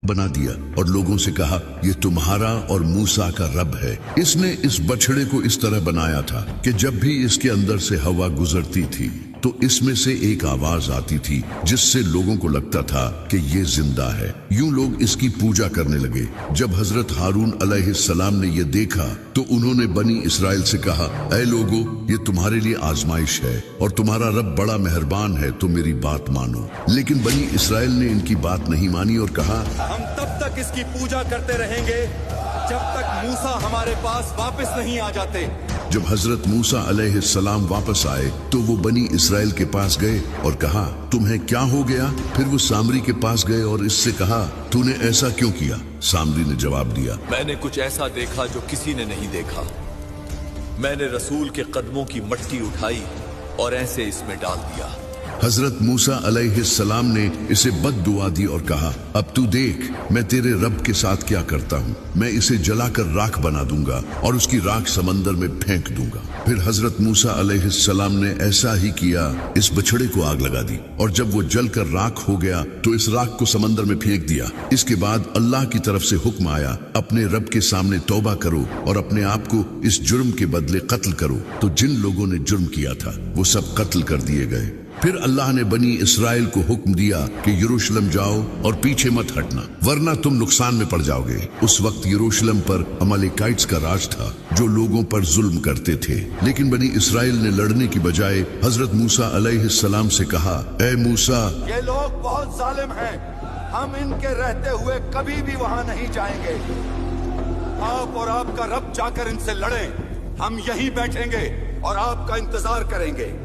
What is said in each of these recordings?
बना दिया और लोगों से कहा, ये तुम्हारा और मूसा का रब है। इसने इस बछड़े को इस तरह बनाया था कि जब भी इसके अंदर से हवा गुजरती थी तो इसमें से एक आवाज आती थी जिससे लोगों को लगता था कि ये जिंदा है। यूं लोग इसकी पूजा करने लगे। जब हजरत हारून अलैहिस्सलाम ने ये देखा तो उन्होंने बनी इसराइल से कहा, ऐ लोगो, ये तुम्हारे लिए आजमाइश है और तुम्हारा रब बड़ा मेहरबान है, तो मेरी बात मानो। लेकिन बनी इसराइल ने इनकी बात नहीं मानी और कहा, हम तब तक इसकी पूजा करते रहेंगे जब तक मूसा हमारे पास वापस नहीं आ जाते। जब हजरत मूसा अलैहिस्सलाम वापस आए तो वो बनी इसराइल के पास गए और कहा, तुम्हें क्या हो गया? फिर वो सामरी के पास गए और इससे कहा, तूने ऐसा क्यों किया? सामरी ने जवाब दिया, मैंने कुछ ऐसा देखा जो किसी ने नहीं देखा। मैंने रसूल के कदमों की मट्टी उठाई और ऐसे इसमें डाल दिया। हजरत मूसा अलैहिस्सलाम ने इसे बद्दुआ दी और कहा, अब तू देख मैं तेरे रब के साथ क्या करता हूँ। मैं इसे जलाकर राख बना दूंगा और उसकी राख समंदर में फेंक दूंगा। फिर हजरत मूसा अलैहिस्सलाम ने ऐसा ही किया, इस बछड़े को आग लगा दी और जब वो जलकर राख हो गया तो इस राख को समंदर में फेंक दिया। इसके बाद अल्लाह की तरफ से हुक्म आया, अपने रब के सामने तौबा करो और अपने आप को इस जुर्म के बदले कत्ल करो। तो जिन लोगों ने जुर्म किया था वो सब कत्ल कर दिए गए। फिर अल्लाह ने बनी इसराइल को हुक्म दिया कि यरूशलेम जाओ और पीछे मत हटना, वरना तुम नुकसान में पड़ जाओगे। उस वक्त यरूशलेम पर अमालेकाइट्स का राज था जो लोगों पर जुल्म करते थे। लेकिन बनी इसराइल ने लड़ने की बजाय हजरत मूसा अलैहिस्सलाम से कहा, ए मूसा, ये लोग बहुत जालिम हैं, हम इनके रहते हुए कभी भी वहां नहीं जाएंगे। आप और आपका रब जाकर इनसे लड़ें, हम यहीं बैठेंगे और आपका इंतजार करेंगे।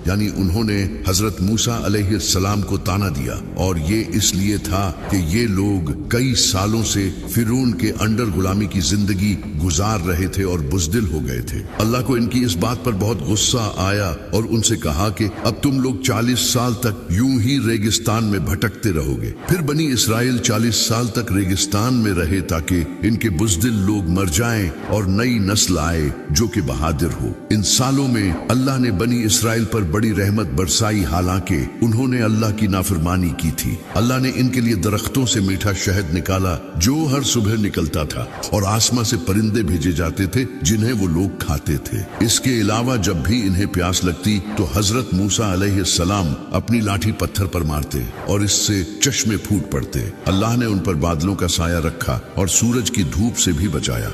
यानी उन्होंने हजरत मूसा अलैहिस्सलाम को ताना दिया और ये इसलिए था कि ये लोग कई सालों से फिरौन के अंडर गुलामी की जिंदगी गुजार रहे थे और बुज़दिल हो गए थे। अल्लाह को इनकी इस बात पर बहुत गुस्सा आया और उनसे कहा कि अब तुम लोग 40 साल तक यूं ही रेगिस्तान में भटकते रहोगे। फिर बनी इसराइल 40 साल तक रेगिस्तान में रहे ताकि इनके बुज़दिल लोग मर जाएं और नई नस्ल आए जो कि बहादुर हो। इन सालों में अल्लाह ने बनी इसराइल पर बड़ी रहमत बरसाई, हालांकि उन्होंने अल्लाह की नाफरमानी की थी। अल्लाह ने इनके लिए दरख्तों से मीठा शहद निकाला जो हर सुबह निकलता था और आसमां से परिंदे भेजे जाते थे जिन्हें वो लोग खाते थे। इसके अलावा जब भी इन्हें प्यास लगती तो हजरत मूसा अलैहिस्सलाम अपनी लाठी पत्थर पर मारते और इससे चश्मे फूट पड़ते। अल्लाह ने उन पर बादलों का साया रखा और सूरज की धूप से भी बचाया।